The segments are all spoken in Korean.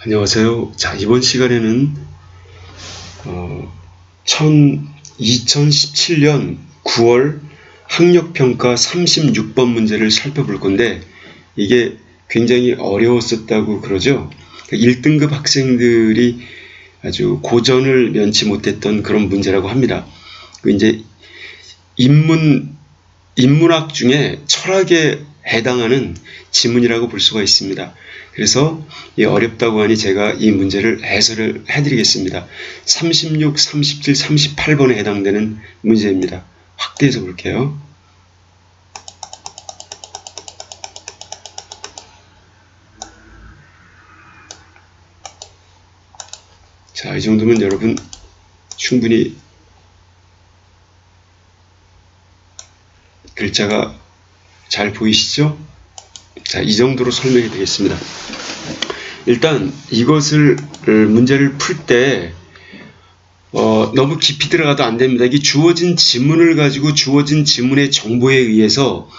안녕하세요. 자, 이번 시간에는 2017년 9월 학력평가 36번 문제를 살펴볼 건데, 이게 굉장히 어려웠었다고 그러죠. 1등급 학생들이 아주 고전을 면치 못했던 그런 문제라고 합니다. 이제 인문학 중에 철학에 해당하는 지문이라고 볼 수가 있습니다. 그래서 어렵다고 하니 제가 이 문제를 해설을 해드리겠습니다. 36, 37, 38번에 해당되는 문제입니다. 확대해서 볼게요. 자, 이 정도면 여러분 충분히 글자가 잘 보이시죠? 자, 이 정도로 설명해 드리겠습니다. 일단 이것을 문제를 풀 때 너무 깊이 들어가도 안 됩니다. 이게 주어진 지문을 가지고 주어진 지문의 정보에 의해서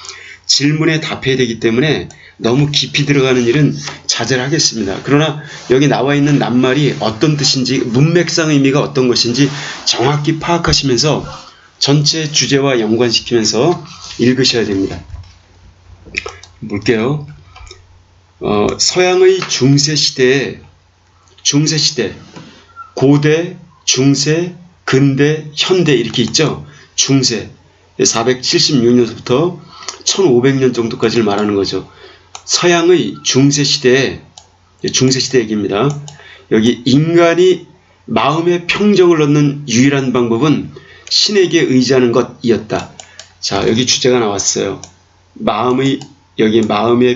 질문에 답해야 되기 때문에 너무 깊이 들어가는 일은 자제를 하겠습니다. 그러나 여기 나와 있는 낱말이 어떤 뜻인지, 문맥상 의미가 어떤 것인지 정확히 파악하시면서 전체 주제와 연관시키면서 읽으셔야 됩니다. 볼게요. 서양의 중세시대, 고대, 중세, 근대, 현대 이렇게 있죠. 중세, 476년부터 1500년 정도까지를 말하는 거죠. 서양의 중세시대 얘기입니다. 여기 인간이 마음의 평정을 얻는 유일한 방법은 신에게 의지하는 것이었다. 자, 여기 주제가 나왔어요. 마음의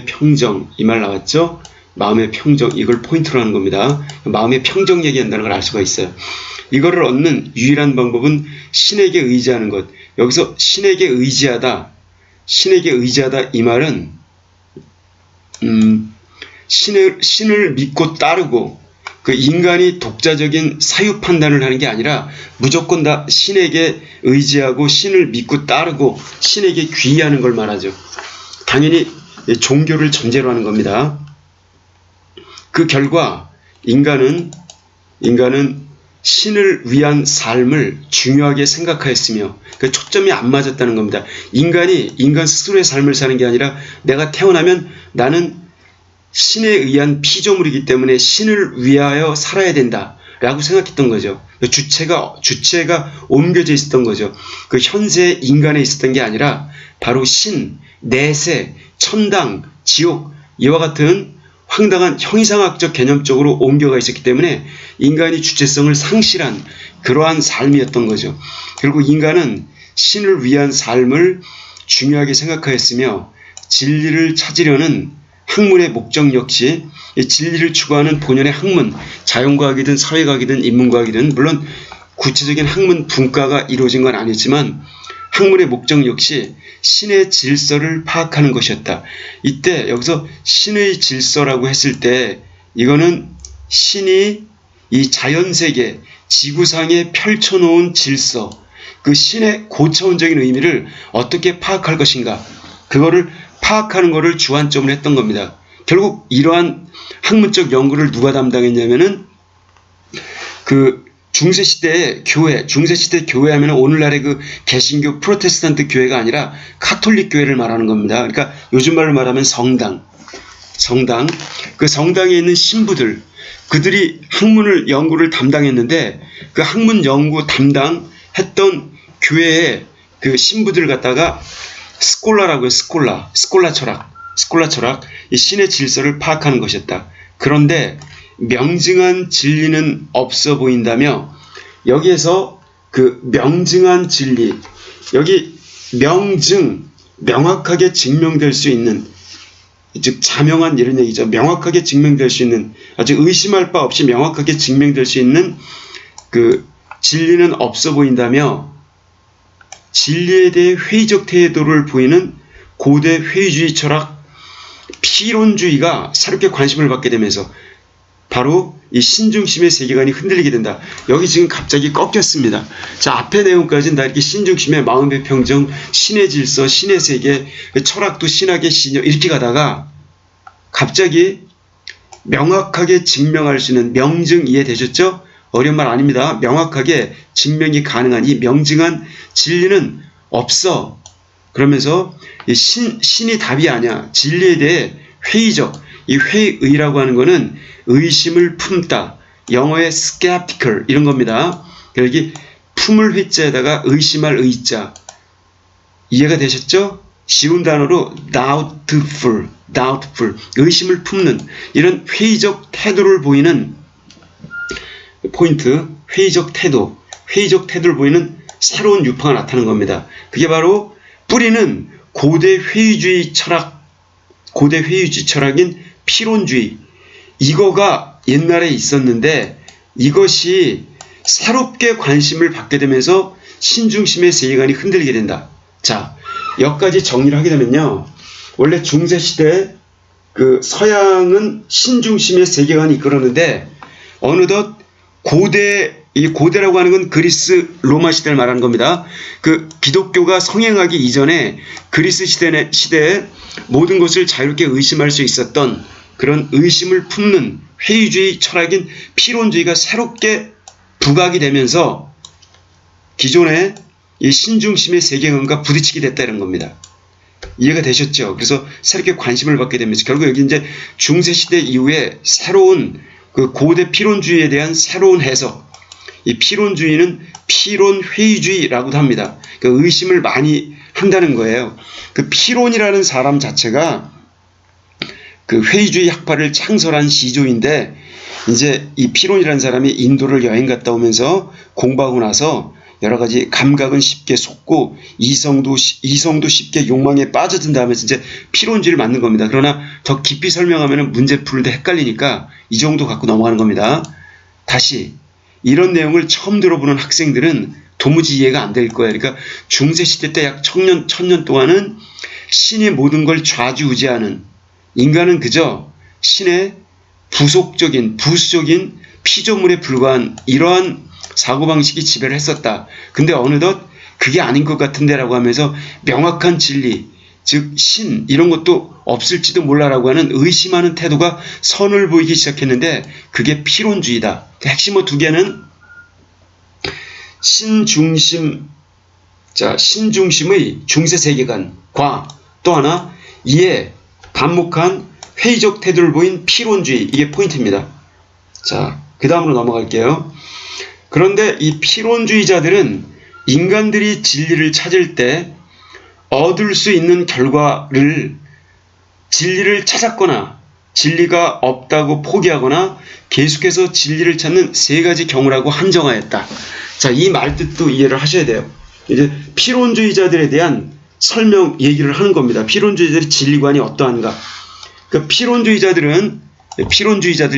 평정, 이 말 나왔죠? 마음의 평정, 이걸 포인트로 하는 겁니다. 마음의 평정 얘기한다는 걸 알 수가 있어요. 이거를 얻는 유일한 방법은 신에게 의지하는 것. 여기서 신에게 의지하다 이 말은 신을 믿고 따르고 그 인간이 독자적인 사유 판단을 하는 게 아니라 무조건 다 신에게 의지하고 신을 믿고 따르고 신에게 귀의하는 걸 말하죠. 당연히 종교를 전제로 하는 겁니다. 그 결과 인간은 신을 위한 삶을 중요하게 생각하였으며 그 초점이 안 맞았다는 겁니다. 인간 스스로의 삶을 사는 게 아니라 내가 태어나면 나는 신에 의한 피조물이기 때문에 신을 위하여 살아야 된다 라고 생각했던 거죠. 주체가 옮겨져 있었던 거죠. 그 현세 인간에 있었던 게 아니라 바로 신, 내세, 천당, 지옥 이와 같은 황당한 형이상학적 개념 쪽으로 옮겨가 있었기 때문에 인간이 주체성을 상실한 그러한 삶이었던 거죠. 결국 인간은 신을 위한 삶을 중요하게 생각하였으며 진리를 찾으려는 학문의 목적 역시 진리를 추구하는 본연의 학문, 자연과학이든 사회과학이든 인문과학이든 물론 구체적인 학문 분과가 이루어진 건 아니지만 학문의 목적 역시 신의 질서를 파악하는 것이었다. 이때 여기서 신의 질서라고 했을 때 이거는 신이 이 자연세계, 지구상에 펼쳐놓은 질서, 그 신의 고차원적인 의미를 어떻게 파악할 것인가, 그거를 파악하는 것을 주안점으로 했던 겁니다. 결국 이러한 학문적 연구를 누가 담당했냐면은 중세시대 교회 하면 오늘날의 그 개신교 프로테스탄트 교회가 아니라 카톨릭 교회를 말하는 겁니다. 그러니까 요즘 말로 말하면 성당. 그 성당에 있는 신부들, 그들이 학문을 연구를 담당했는데 그 학문 연구 담당했던 교회의 그 신부들을 갖다가 스콜라라고 해요. 스콜라 철학. 이 신의 질서를 파악하는 것이었다. 그런데 명증한 진리는 없어 보인다며 여기에서 그 명증한 진리, 여기 명확하게 증명될 수 있는, 즉 자명한 이런 얘기죠. 명확하게 증명될 수 있는, 아주 의심할 바 없이 명확하게 증명될 수 있는 그 진리는 없어 보인다며 진리에 대해 회의적 태도를 보이는 고대 회의주의 철학, 피론주의가 새롭게 관심을 받게 되면서 바로 이 신중심의 세계관이 흔들리게 된다. 여기 지금 갑자기 꺾였습니다. 자, 앞의 내용까지는 다 이렇게 신중심의 마음의 평정, 신의 질서, 신의 세계, 철학도 신학의 신여 이렇게 가다가 갑자기 명확하게 증명할 수 있는 명증 이해되셨죠? 어려운 말 아닙니다. 명확하게 증명이 가능한 이 명증한 진리는 없어. 그러면서 신이 답이 아니야. 진리에 대해 회의적, 이 회의라고 하는 거는 의심을 품다. 영어의 skeptical 이런 겁니다. 여기 품을 회자에다가 의심할 의자. 이해가 되셨죠? 쉬운 단어로 doubtful, 의심을 품는 이런 회의적 태도를 보이는 포인트, 회의적 태도를 보이는 새로운 유파가 나타나는 겁니다. 그게 바로 뿌리는 고대 회의주의 철학인 피론주의. 이거가 옛날에 있었는데 이것이 새롭게 관심을 받게 되면서 신중심의 세계관이 흔들리게 된다. 자, 여기까지 정리를 하게 되면요. 원래 중세시대 그 서양은 신중심의 세계관이 이끌었는데 어느덧 이 고대라고 하는 건 그리스 로마 시대를 말하는 겁니다. 그 기독교가 성행하기 이전에 그리스 시대에 모든 것을 자유롭게 의심할 수 있었던 그런 의심을 품는 회의주의 철학인 피론주의가 새롭게 부각이 되면서 기존의 이 신중심의 세계관과 부딪히게 됐다는 겁니다. 이해가 되셨죠? 그래서 새롭게 관심을 받게 되면서 결국 여기 이제 중세시대 이후에 새로운 그 고대 피론주의에 대한 새로운 해석. 이 피론주의는 피론 회의주의라고도 합니다. 그 의심을 많이 한다는 거예요. 그 피론이라는 사람 자체가 그 회의주의 학파를 창설한 시조인데 이제 이 피론이라는 사람이 인도를 여행 갔다 오면서 공부하고 나서 여러 가지 감각은 쉽게 속고 이성도 쉽게 욕망에 빠져든다 하면서 이제 피론주의를 만든 겁니다. 그러나 더 깊이 설명하면 문제 푸는데 헷갈리니까 이 정도 갖고 넘어가는 겁니다. 다시 이런 내용을 처음 들어보는 학생들은 도무지 이해가 안 될 거예요. 그러니까 중세시대 때 약 1000년 동안은 신이 모든 걸 좌지우지하는 인간은 그저 신의 부수적인 피조물에 불과한 이러한 사고방식이 지배를 했었다. 근데 어느덧 그게 아닌 것 같은데라고 하면서 명확한 진리, 즉 신 이런 것도 없을지도 몰라라고 하는 의심하는 태도가 선을 보이기 시작했는데 그게 피론주의다. 핵심 두 개는 신중심의 중세 세계관과 또 하나 이에 반목한 회의적 태도를 보인 피론주의, 이게 포인트입니다. 자, 그 다음으로 넘어갈게요. 그런데 이 피론주의자들은 인간들이 진리를 찾을 때 얻을 수 있는 결과를 진리를 찾았거나 진리가 없다고 포기하거나 계속해서 진리를 찾는 세 가지 경우라고 한정하였다. 자, 이 말뜻도 이해를 하셔야 돼요. 이제 피론주의자들에 대한 설명 얘기를 하는 겁니다. 피론주의자들의 진리관이 어떠한가. 그 피론주의자들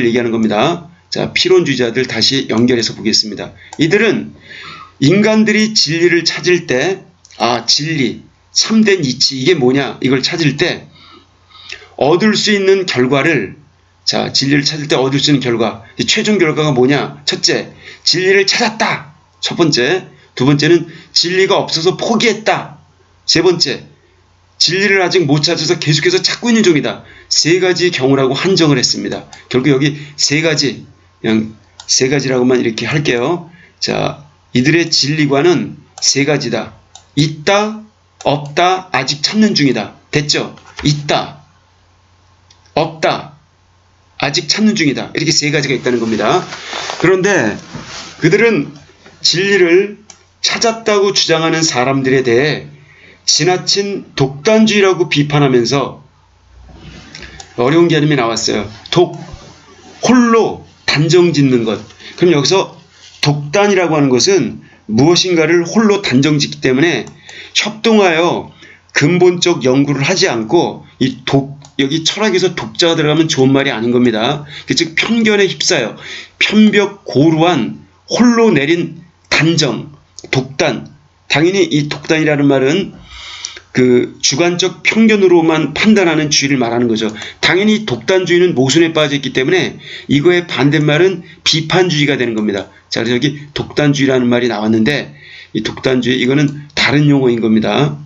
얘기하는 겁니다. 자, 피론주의자들 다시 연결해서 보겠습니다. 이들은 인간들이 진리를 찾을 때, 진리, 참된 이치, 이게 뭐냐, 이걸 찾을 때 얻을 수 있는 결과를, 자, 진리를 찾을 때 얻을 수 있는 결과, 최종 결과가 뭐냐? 첫째, 진리를 찾았다. 첫 번째. 두 번째는 진리가 없어서 포기했다. 세 번째, 진리를 아직 못 찾아서 계속해서 찾고 있는 중이다. 세 가지 경우라고 한정을 했습니다. 결국 여기 세 가지, 그냥 세 가지라고만 이렇게 할게요. 자, 이들의 진리관은 세 가지다. 있다, 없다, 아직 찾는 중이다. 됐죠? 있다, 없다, 아직 찾는 중이다. 이렇게 세 가지가 있다는 겁니다. 그런데 그들은 진리를 찾았다고 주장하는 사람들에 대해 지나친 독단주의라고 비판하면서 어려운 개념이 나왔어요. 홀로 단정 짓는 것. 그럼 여기서 독단이라고 하는 것은 무엇인가를 홀로 단정 짓기 때문에 협동하여 근본적 연구를 하지 않고 여기 철학에서 독자가 들어가면 좋은 말이 아닌 겁니다. 즉 편견에 휩싸여 편벽 고루한 홀로 내린 단정, 독단. 당연히 이 독단이라는 말은 그 주관적 편견으로만 판단하는 주의를 말하는 거죠. 당연히 독단주의는 모순에 빠져 있기 때문에 이거의 반대말은 비판주의가 되는 겁니다. 자, 그래서 여기 독단주의라는 말이 나왔는데 이 독단주의, 이거는 다른 용어인 겁니다.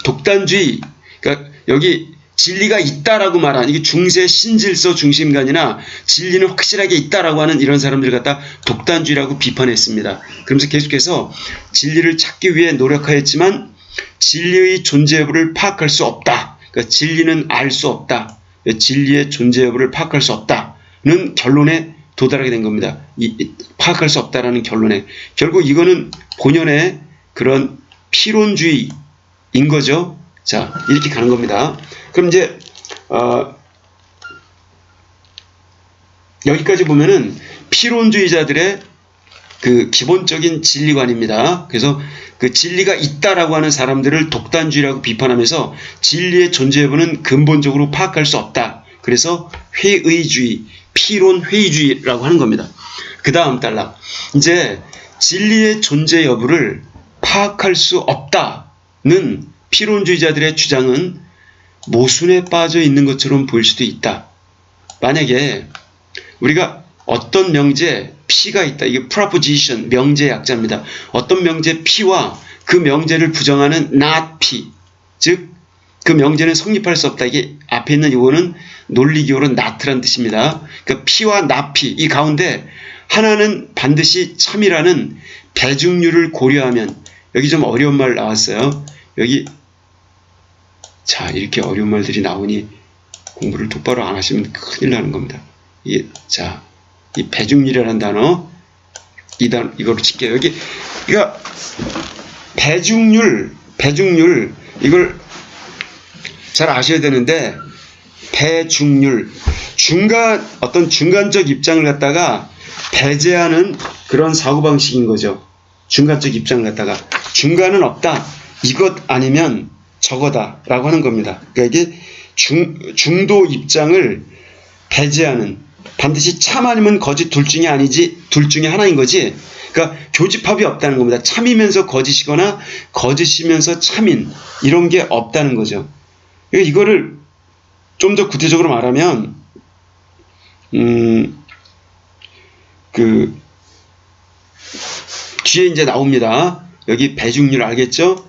독단주의, 그러니까 여기 진리가 있다라고 말하는, 이게 중세 신질서 중심관이나 진리는 확실하게 있다라고 하는 이런 사람들 갖다 독단주의라고 비판했습니다. 그러면서 계속해서 진리를 찾기 위해 노력하였지만 진리의 존재 여부를 파악할 수 없다. 그러니까 진리는 알 수 없다. 진리의 존재 여부를 파악할 수 없다는 결론에 도달하게 된 겁니다. 파악할 수 없다라는 결론에. 결국 이거는 본연의 그런 피론주의인 거죠. 자, 이렇게 가는 겁니다. 그럼 이제 여기까지 보면은 피론주의자들의 그 기본적인 진리관입니다. 그래서 그 진리가 있다라고 하는 사람들을 독단주의라고 비판하면서 진리의 존재 여부는 근본적으로 파악할 수 없다. 그래서 회의주의, 피론 회의주의라고 하는 겁니다. 그 다음 단락. 이제 진리의 존재 여부를 파악할 수 없다는 피론주의자들의 주장은 모순에 빠져 있는 것처럼 보일 수도 있다. 만약에 우리가 어떤 명제 P가 있다. 이게 proposition, 명제의 약자입니다. 어떤 명제 P와 그 명제를 부정하는 not P, 즉 그 명제는 성립할 수 없다. 이게 앞에 있는 이거는 논리기호로 not라는 뜻입니다. 그러니까 P와 not P, 이 가운데 하나는 반드시 참이라는 배중률을 고려하면, 여기 좀 어려운 말 나왔어요. 여기 자, 이렇게 어려운 말들이 나오니 공부를 똑바로 안 하시면 큰일 나는 겁니다. 이게 자, 이 배중률이라는 단어, 이거로 칠게요. 여기 그러니까 배중률 이걸 잘 아셔야 되는데, 배중률, 어떤 중간적 입장을 갖다가 배제하는 그런 사고방식인 거죠. 중간적 입장을 갖다가 중간은 없다. 이것 아니면 저거다 라고 하는 겁니다. 그러니까 이게 중도 입장을 배제하는, 반드시 참 아니면 거짓 둘 중에 아니지, 둘 중에 하나인 거지. 그러니까 교집합이 없다는 겁니다. 참이면서 거짓이거나 거짓이면서 참인, 이런 게 없다는 거죠. 그러니까 이거를 좀 더 구체적으로 말하면 그 뒤에 이제 나옵니다. 여기 배중률 알겠죠?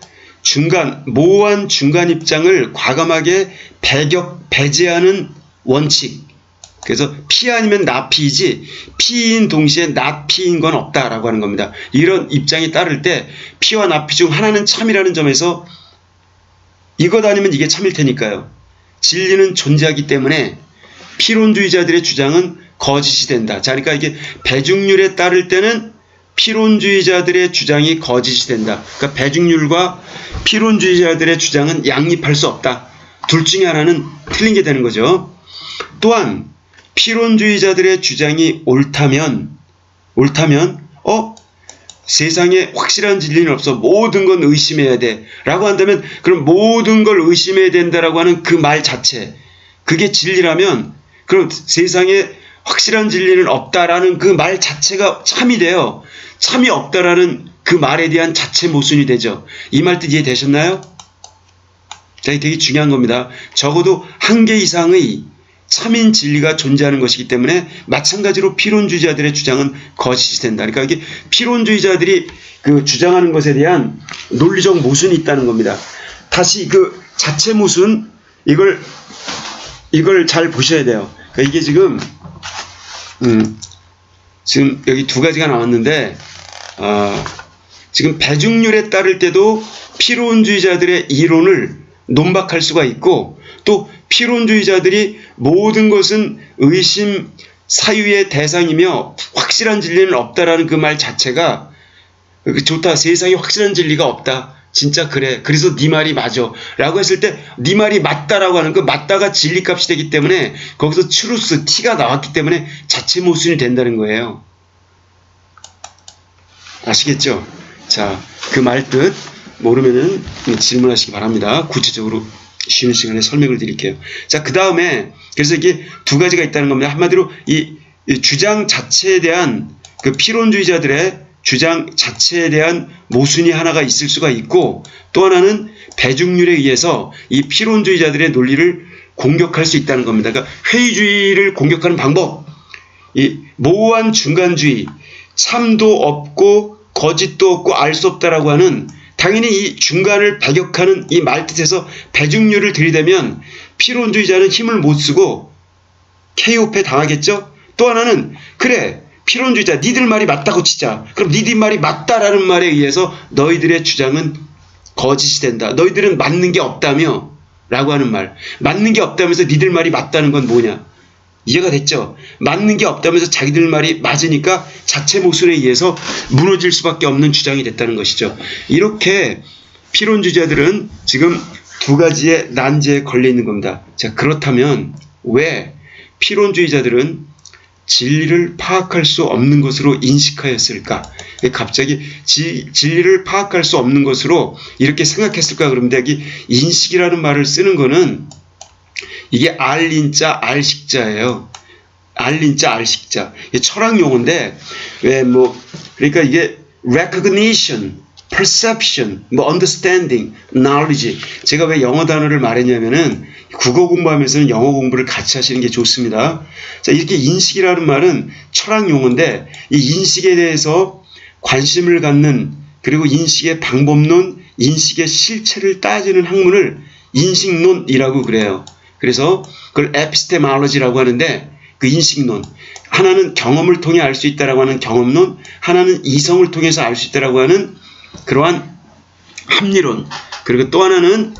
모호한 중간 입장을 과감하게 배제하는 원칙. 그래서 P 아니면 not P이지 P인 동시에 not P인 건 없다라고 하는 겁니다. 이런 입장이 따를 때 P와 not P 중 하나는 참이라는 점에서 이것 아니면 이게 참일 테니까요. 진리는 존재하기 때문에 피론주의자들의 주장은 거짓이 된다. 자, 그러니까 이게 배중률에 따를 때는 피론주의자들의 주장이 거짓이 된다. 그러니까 배중률과 피론주의자들의 주장은 양립할 수 없다. 둘 중에 하나는 틀린 게 되는 거죠. 또한 피론주의자들의 주장이 옳다면 세상에 확실한 진리는 없어, 모든 건 의심해야 돼 라고 한다면, 그럼 모든 걸 의심해야 된다라고 하는 그 말 자체, 그게 진리라면 그럼 세상에 확실한 진리는 없다라는 그 말 자체가 참이 돼요. 참이 없다라는 그 말에 대한 자체 모순이 되죠. 이 말 뜻 이해되셨나요? 자, 이게 되게 중요한 겁니다. 적어도 한 개 이상의 참인 진리가 존재하는 것이기 때문에 마찬가지로 피론주의자들의 주장은 거짓이 된다. 그러니까 이게 피론주의자들이 그 주장하는 것에 대한 논리적 모순이 있다는 겁니다. 다시 그 자체 모순, 이걸 잘 보셔야 돼요. 그러니까 이게 지금 여기 두 가지가 나왔는데, 지금 배중률에 따를 때도 피론주의자들의 이론을 논박할 수가 있고, 또 피론주의자들이 모든 것은 의심 사유의 대상이며 확실한 진리는 없다라는 그 말 자체가 좋다. 세상에 확실한 진리가 없다. 진짜 그래. 그래서 네 말이 맞아. 라고 했을 때 네 말이 맞다라고 하는 그 맞다가 진리값이 되기 때문에 거기서 트루스, T가 나왔기 때문에 자체 모순이 된다는 거예요. 아시겠죠? 자, 그 말 뜻 모르면은 질문하시기 바랍니다. 구체적으로 쉬는 시간에 설명을 드릴게요. 자, 그 다음에 그래서 이게 두 가지가 있다는 겁니다. 한마디로 이 주장 자체에 대한 그 피론주의자들의 주장 자체에 대한 모순이 하나가 있을 수가 있고, 또 하나는 배중률에 의해서 이 피론주의자들의 논리를 공격할 수 있다는 겁니다. 그러니까 회의주의를 공격하는 방법, 이 모호한 중간주의, 참도 없고 거짓도 없고 알 수 없다라고 하는 당연히 이 중간을 배격하는 이 말뜻에서 배중률을 들이대면 필론주의자는 힘을 못 쓰고 KO패 당하겠죠? 또 하나는 그래 필론주의자 니들 말이 맞다고 치자. 그럼 니들 말이 맞다라는 말에 의해서 너희들의 주장은 거짓이 된다. 너희들은 맞는 게 없다며 라고 하는 말. 맞는 게 없다면서 니들 말이 맞다는 건 뭐냐? 이해가 됐죠? 맞는 게 없다면서 자기들 말이 맞으니까 자체 모순에 의해서 무너질 수밖에 없는 주장이 됐다는 것이죠. 이렇게 필론주의자들은 지금 두 가지의 난제에 걸려 있는 겁니다. 자, 그렇다면 왜 필론주의자들은 진리를 파악할 수 없는 것으로 인식하였을까? 갑자기 진리를 파악할 수 없는 것으로 이렇게 생각했을까? 그러면 여기 인식이라는 말을 쓰는 거는 이게 알린자 알식자예요. 알린자 알식자. 이게 철학 용어인데 그러니까 이게 recognition, perception, understanding, knowledge. 제가 왜 영어 단어를 말했냐면은 국어 공부하면서는 영어 공부를 같이 하시는 게 좋습니다. 자, 이렇게 인식이라는 말은 철학 용어인데 이 인식에 대해서 관심을 갖는 그리고 인식의 방법론, 인식의 실체를 따지는 학문을 인식론이라고 그래요. 그래서 그걸 에피스테몰로지라고 하는데 그 인식론 하나는 경험을 통해 알 수 있다라고 하는 경험론, 하나는 이성을 통해서 알 수 있다라고 하는 그러한 합리론, 그리고 또 하나는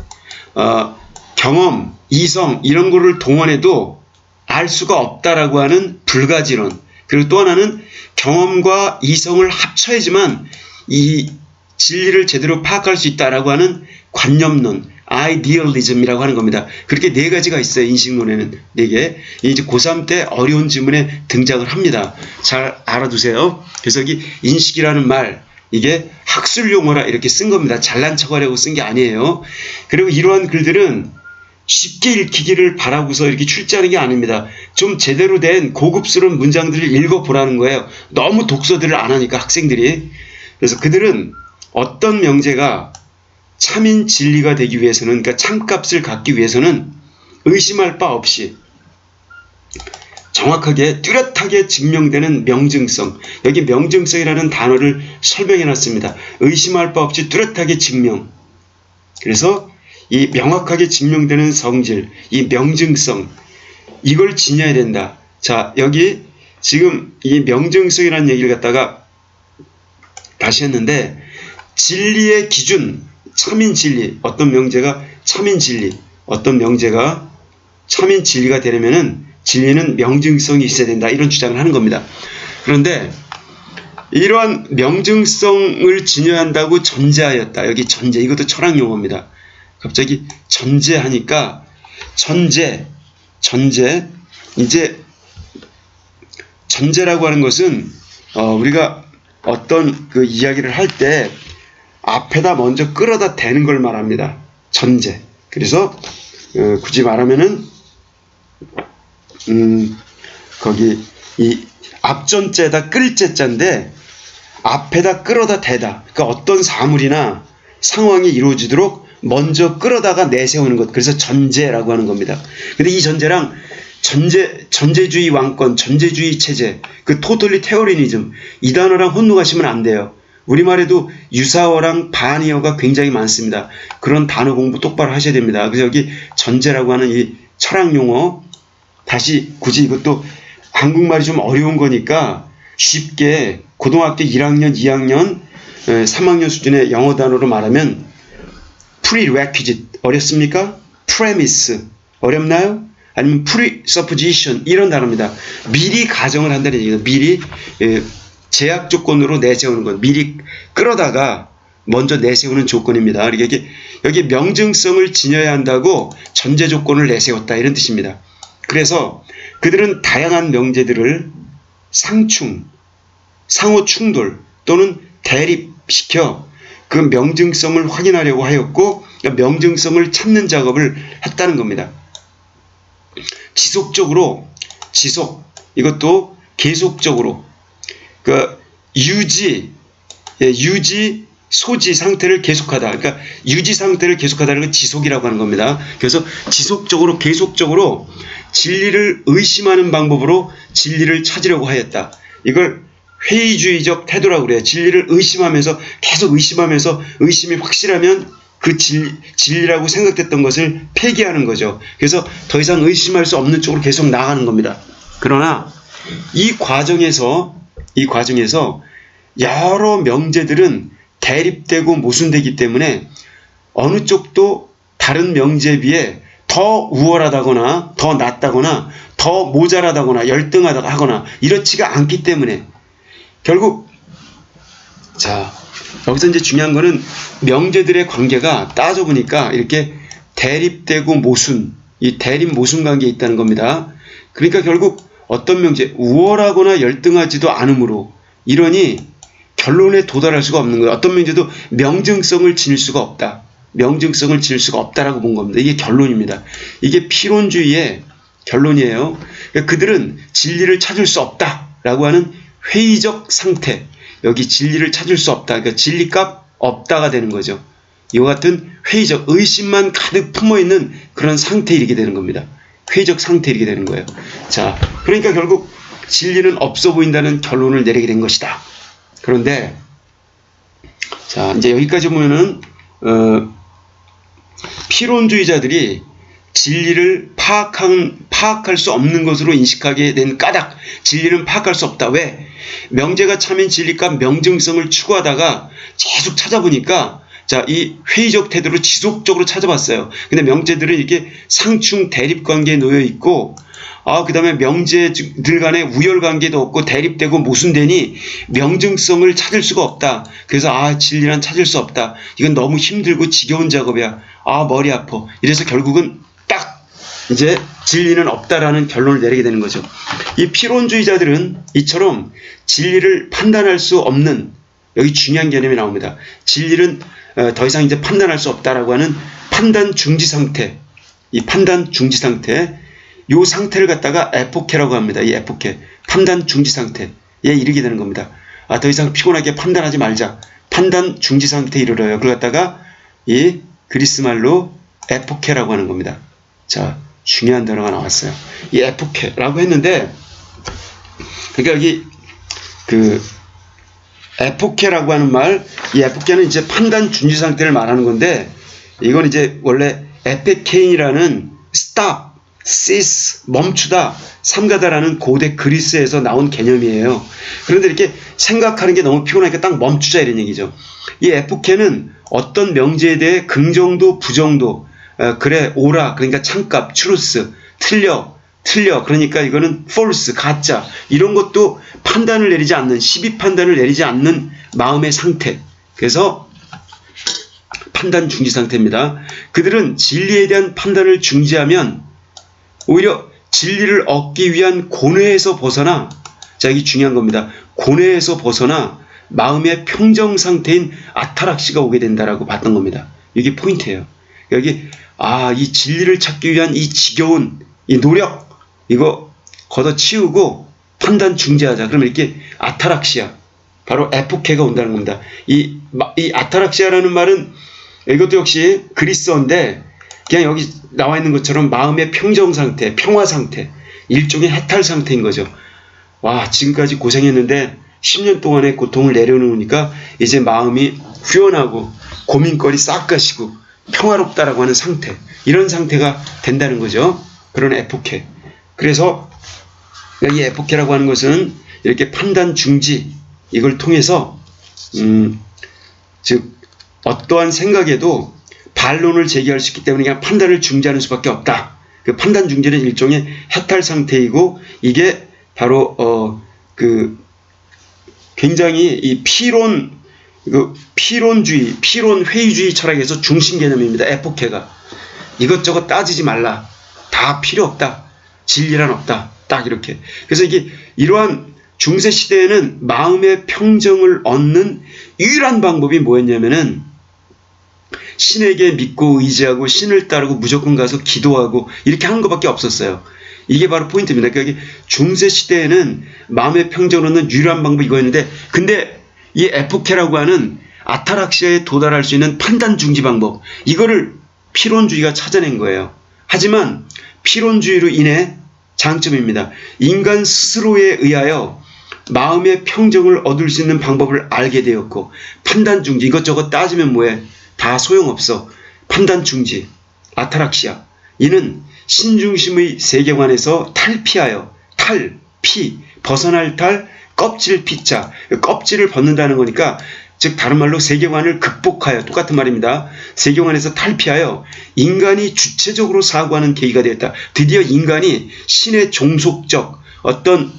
경험, 이성 이런 거를 동원해도 알 수가 없다라고 하는 불가지론, 그리고 또 하나는 경험과 이성을 합쳐야지만 이 진리를 제대로 파악할 수 있다라고 하는 관념론, 아이디얼리즘이라고 하는 겁니다. 그렇게 네 가지가 있어요. 인식론에는 네 개. 이제 고3 때 어려운 지문에 등장을 합니다. 잘 알아두세요. 그래서 이 인식이라는 말 이게 학술 용어라 이렇게 쓴 겁니다. 잘난 척하려고 쓴 게 아니에요. 그리고 이러한 글들은 쉽게 읽히기를 바라고서 이렇게 출제하는 게 아닙니다. 좀 제대로 된 고급스러운 문장들을 읽어보라는 거예요. 너무 독서들을 안 하니까 학생들이. 그래서 그들은 어떤 명제가 참인 진리가 되기 위해서는, 그러니까 참값을 갖기 위해서는 의심할 바 없이 정확하게 뚜렷하게 증명되는 명증성, 여기 명증성이라는 단어를 설명해 놨습니다. 의심할 바 없이 뚜렷하게 증명. 그래서 이 명확하게 증명되는 성질, 이 명증성, 이걸 지녀야 된다. 자, 여기 지금 이 명증성이라는 얘기를 갖다가 다시 했는데 진리의 기준, 참인 진리, 어떤 명제가 참인 진리, 어떤 명제가 참인 진리가 되려면은 진리는 명증성이 있어야 된다. 이런 주장을 하는 겁니다. 그런데 이러한 명증성을 지녀야 한다고 전제하였다. 여기 전제, 이것도 철학 용어입니다. 갑자기 전제하니까 전제, 이제 전제라고 하는 것은 우리가 어떤 그 이야기를 할 때 앞에다 먼저 끌어다 대는 걸 말합니다. 전제. 그래서 굳이 말하면은 거기 이 앞전제다 끌제자인데 앞에다 끌어다 대다. 그러니까 어떤 사물이나 상황이 이루어지도록 먼저 끌어다가 내세우는 것. 그래서 전제라고 하는 겁니다. 근데 이 전제랑 전제주의 왕권, 전제주의 체제, 그 토탈리테어리니즘 이 단어랑 혼동하시면 안 돼요. 우리말에도 유사어랑 반의어가 굉장히 많습니다. 그런 단어 공부 똑바로 하셔야 됩니다. 그래서 여기 전제라고 하는 이 철학 용어, 다시 굳이 이것도 한국말이 좀 어려운 거니까 쉽게 고등학교 1학년, 2학년, 3학년 수준의 영어 단어로 말하면 prerequisite 어렵습니까? premise 어렵나요? 아니면 presupposition 이런 단어입니다. 미리 가정을 한다는 얘기예요. 미리 제약 조건으로 내세우는 것, 미리 끌어다가 먼저 내세우는 조건입니다. 여기 명증성을 지녀야 한다고 전제 조건을 내세웠다 이런 뜻입니다. 그래서 그들은 다양한 명제들을 상충, 상호 충돌 또는 대립시켜 그 명증성을 확인하려고 하였고 명증성을 찾는 작업을 했다는 겁니다. 지속적으로, 이것도 계속적으로 그 유지, 소지 상태를 계속하다. 그러니까 유지 상태를 계속하다는 건 지속이라고 하는 겁니다. 그래서 지속적으로, 계속적으로 진리를 의심하는 방법으로 진리를 찾으려고 하였다. 이걸 회의주의적 태도라고 그래요. 진리를 의심하면서 계속 의심하면서 의심이 확실하면 그 진리라고 생각됐던 것을 폐기하는 거죠. 그래서 더 이상 의심할 수 없는 쪽으로 계속 나가는 겁니다. 그러나 이 과정에서 여러 명제들은 대립되고 모순되기 때문에 어느 쪽도 다른 명제에 비해 더 우월하다거나 더 낫다거나 더 모자라다거나 열등하다거나 이렇지가 않기 때문에 결국 자 여기서 이제 중요한 거는 명제들의 관계가 따져보니까 이렇게 대립되고 모순, 이 대립 모순 관계에 있다는 겁니다. 그러니까 결국 어떤 명제, 우월하거나 열등하지도 않으므로 이러니 결론에 도달할 수가 없는 거예요. 어떤 명제도 명증성을 지닐 수가 없다. 명증성을 지닐 수가 없다라고 본 겁니다. 이게 결론입니다. 이게 피론주의의 결론이에요. 그러니까 그들은 진리를 찾을 수 없다라고 하는 회의적 상태, 여기 진리를 찾을 수 없다. 그러니까 진리값 없다가 되는 거죠. 이와 같은 회의적 의심만 가득 품어있는 그런 상태에 이르게 되는 겁니다. 회의적 상태에 이르게 되는 거예요. 자, 그러니까 결국 진리는 없어 보인다는 결론을 내리게 된 것이다. 그런데 자 이제 여기까지 보면은 피론주의자들이 진리를 파악할 수 없는 것으로 인식하게 된 까닭, 진리는 파악할 수 없다. 왜? 명제가 참인 진리값 명증성을 추구하다가 계속 찾아보니까 자, 이 회의적 태도로 지속적으로 찾아봤어요. 근데 명제들은 이렇게 상충 대립 관계에 놓여 있고, 그 다음에 명제들 간의 우열 관계도 없고 대립되고 모순되니 명증성을 찾을 수가 없다. 그래서 진리란 찾을 수 없다. 이건 너무 힘들고 지겨운 작업이야. 머리 아파. 이래서 결국은 딱 이제 진리는 없다라는 결론을 내리게 되는 거죠. 이 피론주의자들은 이처럼 진리를 판단할 수 없는, 여기 중요한 개념이 나옵니다. 진리는 더 이상 이제 판단할 수 없다라고 하는 판단 중지 상태, 이 판단 중지 상태, 이 상태를 갖다가 에포케라고 합니다. 이 에포케, 판단 중지 상태에 이르게 되는 겁니다. 더 이상 피곤하게 판단하지 말자. 판단 중지 상태에 이르러요. 그걸 갖다가 이 그리스 말로 에포케라고 하는 겁니다. 자, 중요한 단어가 나왔어요. 이 에포케라고 했는데, 그러니까 여기 그 에포케라고 하는 말, 이 에포케는 이제 판단 중지 상태를 말하는 건데, 이건 이제 원래 에페케인이라는 stop, cease, 멈추다, 삼가다라는 고대 그리스에서 나온 개념이에요. 그런데 이렇게 생각하는 게 너무 피곤하니까 딱 멈추자 이런 얘기죠. 이 에포케는 어떤 명제에 대해 긍정도 부정도, 그래, 오라, 그러니까 참값, truth, 틀려, 그러니까 이거는 false, 가짜, 이런 것도 판단을 내리지 않는, 시비 판단을 내리지 않는 마음의 상태. 그래서 판단 중지 상태입니다. 그들은 진리에 대한 판단을 중지하면 오히려 진리를 얻기 위한 고뇌에서 벗어나, 자, 이게 중요한 겁니다. 고뇌에서 벗어나 마음의 평정 상태인 아타락시가 오게 된다라고 봤던 겁니다. 이게 포인트예요. 여기 이 진리를 찾기 위한 이 지겨운 이 노력, 이거 걷어치우고 판단 중지하자. 그러면 이렇게 아타락시아, 바로 에포케가 온다는 겁니다. 이 아타락시아라는 말은 이것도 역시 그리스어인데 그냥 여기 나와 있는 것처럼 마음의 평정 상태, 평화 상태, 일종의 해탈 상태인 거죠. 지금까지 고생했는데 10년 동안의 고통을 내려놓으니까 이제 마음이 후련하고 고민거리 싹 가시고 평화롭다라고 하는 상태, 이런 상태가 된다는 거죠. 그런 에포케. 그래서 여기 에포케라고 하는 것은 이렇게 판단 중지, 이걸 통해서 즉 어떠한 생각에도 반론을 제기할 수 있기 때문에 그냥 판단을 중지하는 수밖에 없다. 그 판단 중지는 일종의 해탈 상태이고, 이게 바로 굉장히 이 피론주의, 피론 회의주의 철학에서 중심 개념입니다. 에포케가 이것저것 따지지 말라, 다 필요 없다, 진리란 없다, 딱 이렇게. 그래서 이게 이러한 중세 시대에는 마음의 평정을 얻는 유일한 방법이 뭐였냐면은 신에게 믿고 의지하고 신을 따르고 무조건 가서 기도하고 이렇게 하는 것밖에 없었어요. 이게 바로 포인트입니다. 그러니까 중세 시대에는 마음의 평정을 얻는 유일한 방법이 이거였는데, 근데 이 에포케라고 하는 아타락시아에 도달할 수 있는 판단 중지 방법, 이거를 피론주의가 찾아낸 거예요. 하지만 피론주의로 인해 장점입니다. 인간 스스로에 의하여 마음의 평정을 얻을 수 있는 방법을 알게 되었고, 판단 중지, 이것저것 따지면 뭐해? 다 소용없어. 판단 중지, 아타락시아. 이는 신중심의 세계관에서 탈피하여, 탈피, 벗어날 탈, 껍질 피자, 껍질을 벗는다는 거니까, 즉 다른 말로 세계관을 극복하여, 똑같은 말입니다. 세계관에서 탈피하여 인간이 주체적으로 사고하는 계기가 되었다. 드디어 인간이 신의 종속적 어떤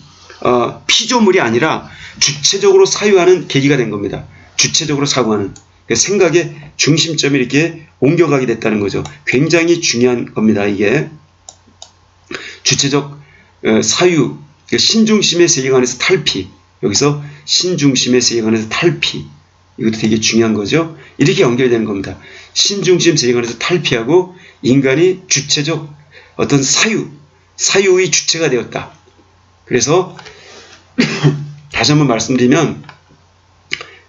피조물이 아니라 주체적으로 사유하는 계기가 된 겁니다. 주체적으로 사고하는 생각의 중심점이 이렇게 옮겨가게 됐다는 거죠. 굉장히 중요한 겁니다. 이게 주체적 사유, 신중심의 세계관에서 탈피, 여기서 신중심의 세계관에서 탈피, 이것도 되게 중요한 거죠. 이렇게 연결되는 겁니다. 신중심 세계관에서 탈피하고 인간이 주체적 어떤 사유의 주체가 되었다. 그래서 다시 한번 말씀드리면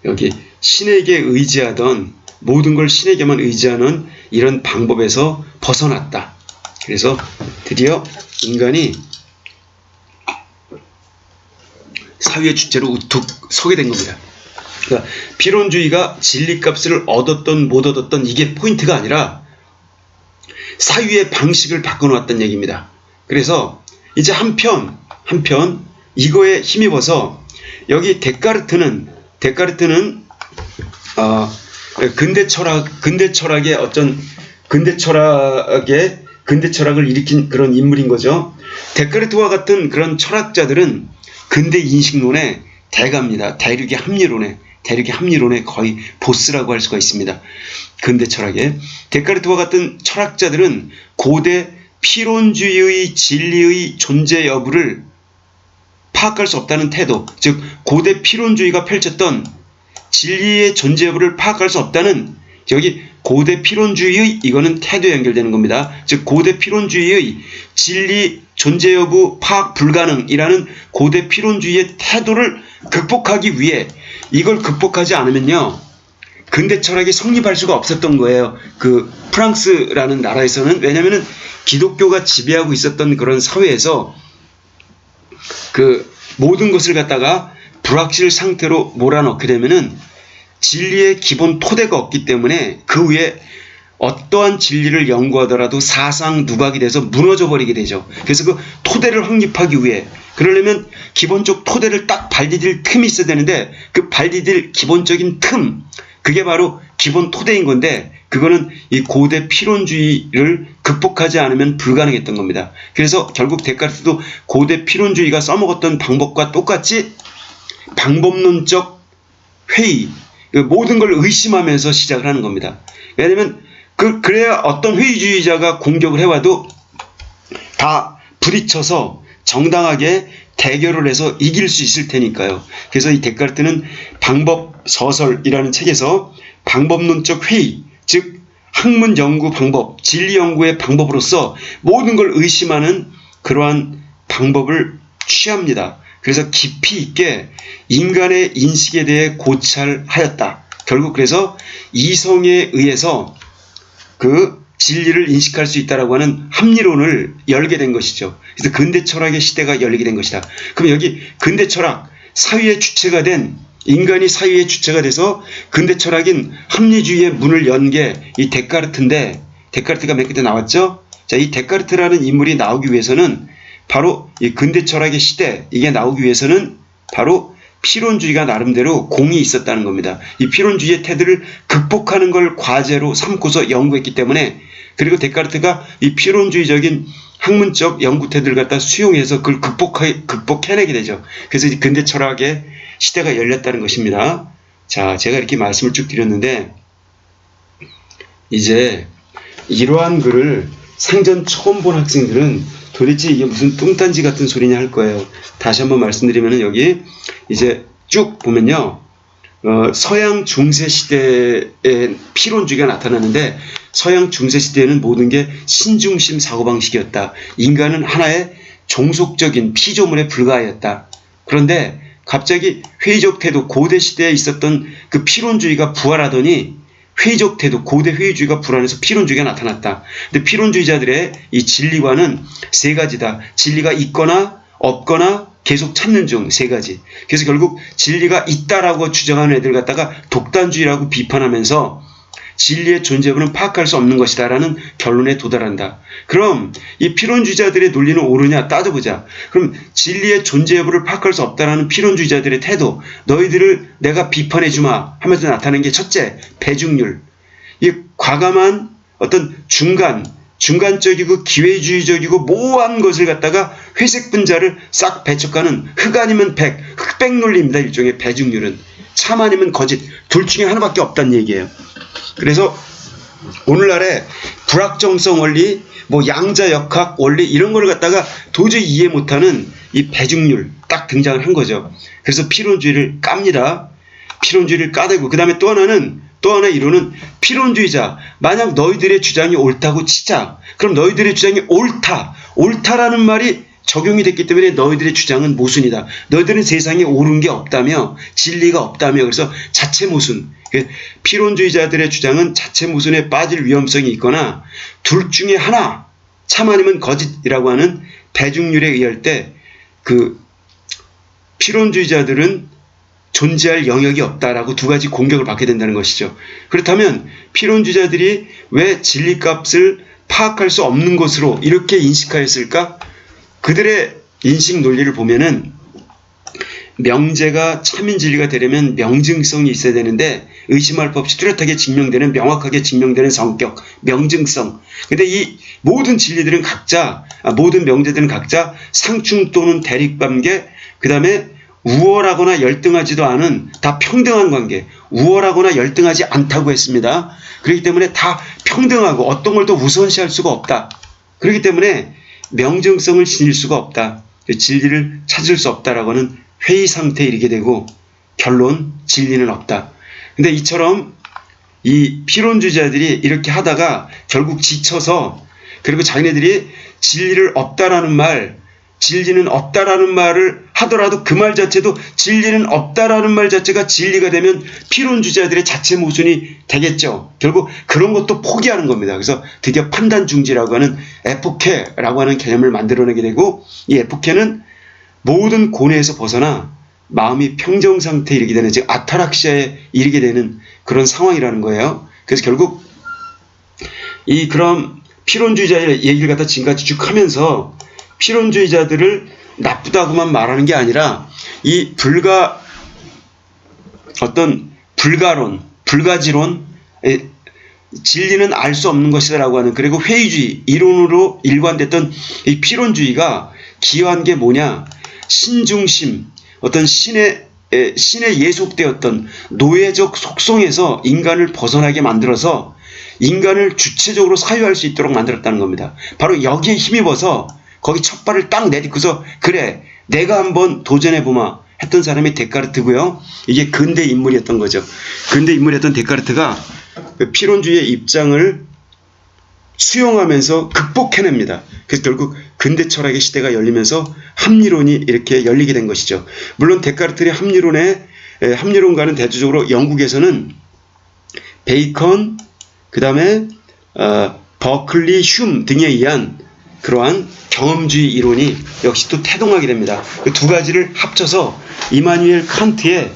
여기 신에게 의지하던, 모든 걸 신에게만 의지하는 이런 방법에서 벗어났다. 그래서 드디어 인간이 사유의 주체로 우뚝 서게 된 겁니다. 그러니까 필론주의가 진리값을 얻었던 못 얻었던 이게 포인트가 아니라 사유의 방식을 바꿔놓았다는 얘기입니다. 그래서 이제 한편 이거에 힘입어서 여기 데카르트는 근대 철학의 어떤 근대 철학을 일으킨 그런 인물인 거죠. 데카르트와 같은 그런 철학자들은 근대 인식론의 대가입니다. 대륙의 합리론의 거의 보스라고 할 수가 있습니다. 근대 철학에 데카르트와 같은 철학자들은 고대 필론주의의 진리의 존재 여부를 파악할 수 없다는 태도, 즉 고대 필론주의가 펼쳤던 진리의 존재 여부를 파악할 수 없다는, 여기 고대 필론주의의 이거는 태도에 연결되는 겁니다. 즉 고대 필론주의의 진리 존재 여부 파악 불가능이라는 고대 필론주의의 태도를 극복하기 위해, 이걸 극복하지 않으면요 근대 철학이 성립할 수가 없었던 거예요. 그 프랑스라는 나라에서는. 왜냐하면 기독교가 지배하고 있었던 그런 사회에서 그 모든 것을 갖다가 불확실 상태로 몰아넣게 되면은 진리의 기본 토대가 없기 때문에 그 위에 어떠한 진리를 연구하더라도 사상 누각이 돼서 무너져 버리게 되죠. 그래서 그 토대를 확립하기 위해, 그러려면 기본적 토대를 딱 발디딜 틈이 있어야 되는데, 그 발디딜 기본적인 틈, 그게 바로 기본 토대인 건데, 그거는 이 고대 필론주의를 극복하지 않으면 불가능했던 겁니다. 그래서 결국 데카르트도 고대 필론주의가 써먹었던 방법과 똑같이 방법론적 회의, 모든 걸 의심하면서 시작을 하는 겁니다. 왜냐하면 그래야 어떤 회의주의자가 공격을 해와도 다 부딪혀서 정당하게 대결을 해서 이길 수 있을 테니까요. 그래서 이 데카르트는 방법서설이라는 책에서 방법론적 회의, 즉 학문 연구 방법, 진리 연구의 방법으로서 모든 걸 의심하는 그러한 방법을 취합니다. 그래서 깊이 있게 인간의 인식에 대해 고찰하였다. 결국 그래서 이성에 의해서 그 진리를 인식할 수 있다라고 하는 합리론을 열게 된 것이죠. 그래서 근대 철학의 시대가 열리게 된 것이다. 그럼 여기 근대 철학, 사유의 주체가 된, 인간이 사유의 주체가 돼서 근대 철학인 합리주의의 문을 연 게 이 데카르트인데, 데카르트가 몇 개 나왔죠? 자, 이 데카르트라는 인물이 나오기 위해서는 바로 이 근대 철학의 시대, 이게 나오기 위해서는 바로 필론주의가 나름대로 공이 있었다는 겁니다. 이 필론주의의 태도를 극복하는 걸 과제로 삼고서 연구했기 때문에, 그리고 데카르트가 이 필론주의적인 학문적 연구 태도를 갖다 수용해서 그걸 극복해내게 되죠. 그래서 이 근대 철학의 시대가 열렸다는 것입니다. 자, 제가 이렇게 말씀을 쭉 드렸는데, 이제 이러한 글을 생전 처음 본 학생들은 도대체 이게 무슨 뚱딴지 같은 소리냐 할 거예요. 다시 한번 말씀드리면 여기 이제 쭉 보면요, 서양 중세 시대에 필론주의가 나타나는데, 서양 중세 시대에는 모든 게 신중심 사고방식이었다. 인간은 하나의 종속적인 피조물에 불과하였다. 그런데 갑자기 회의적 태도, 고대 시대에 있었던 그 필론주의가 부활하더니 회의적 태도, 고대 회의주의가 불안해서 필론주의가 나타났다. 근데 필론주의자들의 이 진리관은 세 가지다. 진리가 있거나 없거나 계속 찾는 중 세 가지. 그래서 결국 진리가 있다라고 주장하는 애들 갖다가 독단주의라고 비판하면서 진리의 존재 여부는 파악할 수 없는 것이다라는 결론에 도달한다. 그럼 이 필연주의자들의 논리는 옳으냐 따져보자. 그럼 진리의 존재 여부를 파악할 수 없다라는 필연주의자들의 태도, 너희들을 내가 비판해주마 하면서 나타나는 게 첫째, 배중률. 이 과감한 어떤 중간적이고 기회주의적이고 모호한 것을 갖다가 회색 분자를 싹 배척하는 흑 아니면 백, 흑백 논리입니다. 일종의 배중률은. 참 아니면 거짓, 둘 중에 하나밖에 없다는 얘기예요. 그래서 오늘날의 불확정성 원리, 뭐 양자역학 원리 이런 걸 갖다가 도저히 이해 못하는 이 배중률 딱 등장을 한 거죠. 그래서 필연주의를 깝니다. 필연주의를 까대고 그 다음에 또 하나 이론은 필연주의자. 만약 너희들의 주장이 옳다고 치자. 그럼 너희들의 주장이 옳다라는 말이 적용이 됐기 때문에 너희들의 주장은 모순이다. 너희들은 세상에 옳은 게 없다며 진리가 없다며 그래서 자체 모순. 필연주의자들의 주장은 자체 모순에 빠질 위험성이 있거나 둘 중에 하나 참 아니면 거짓이라고 하는 배중률에 의할 때 그 필연주의자들은 존재할 영역이 없다라고 두 가지 공격을 받게 된다는 것이죠. 그렇다면 필연주의자들이 왜 진리값을 파악할 수 없는 것으로 이렇게 인식하였을까? 그들의 인식 논리를 보면은 명제가 참인 진리가 되려면 명증성이 있어야 되는데 의심할 것 없이 뚜렷하게 증명되는 명확하게 증명되는 성격, 명증성. 근데 이 모든 진리들은 각자 모든 명제들은 각자 상충 또는 대립관계 그 다음에 우월하거나 열등하지도 않은 다 평등한 관계, 우월하거나 열등하지 않다고 했습니다. 그렇기 때문에 다 평등하고 어떤 걸 더 우선시할 수가 없다. 그렇기 때문에 명증성을 지닐 수가 없다. 진리를 찾을 수 없다라고 하는 회의 상태에 이르게 되고 결론 진리는 없다. 근데 이처럼 이 필연주의자들이 이렇게 하다가 결국 지쳐서 그리고 자기네들이 진리를 없다라는 말, 진리는 없다라는 말을 하더라도 그 말 자체도 진리는 없다라는 말 자체가 진리가 되면 필연주의자들의 자체 모순이 되겠죠. 결국 그런 것도 포기하는 겁니다. 그래서 드디어 판단중지라고 하는 에포케라고 하는 개념을 만들어내게 되고 이 에포케는 모든 고뇌에서 벗어나 마음이 평정 상태에 이르게 되는 즉 아타락시아에 이르게 되는 그런 상황이라는 거예요. 그래서 결국 이 그런 필연주의자의 얘기를 갖다 지금까지 쭉 하면서 필연주의자들을 나쁘다고만 말하는 게 아니라 이 불가론, 불가지론, 진리는 알 수 없는 것이다라고 하는 그리고 회의주의, 이론으로 일관됐던 이 필연주의가 기여한 게 뭐냐? 신중심, 어떤 신에 예속되었던 노예적 속성에서 인간을 벗어나게 만들어서 인간을 주체적으로 사유할 수 있도록 만들었다는 겁니다. 바로 여기에 힘입어서 거기 첫 발을 딱 내딛고서 그래 내가 한번 도전해보마 했던 사람이 데카르트고요. 이게 근대 인물이었던 거죠. 근대 인물이었던 데카르트가 필연주의의 입장을 수용하면서 극복해냅니다. 그래서 결국 근대 철학의 시대가 열리면서 합리론이 이렇게 열리게 된 것이죠. 물론 데카르트의 합리론과는 대조적으로 영국에서는 베이컨, 그 다음에 버클리, 흉 등에 의한 그러한 경험주의 이론이 역시 또 태동하게 됩니다. 그 두 가지를 합쳐서 이마누엘 칸트의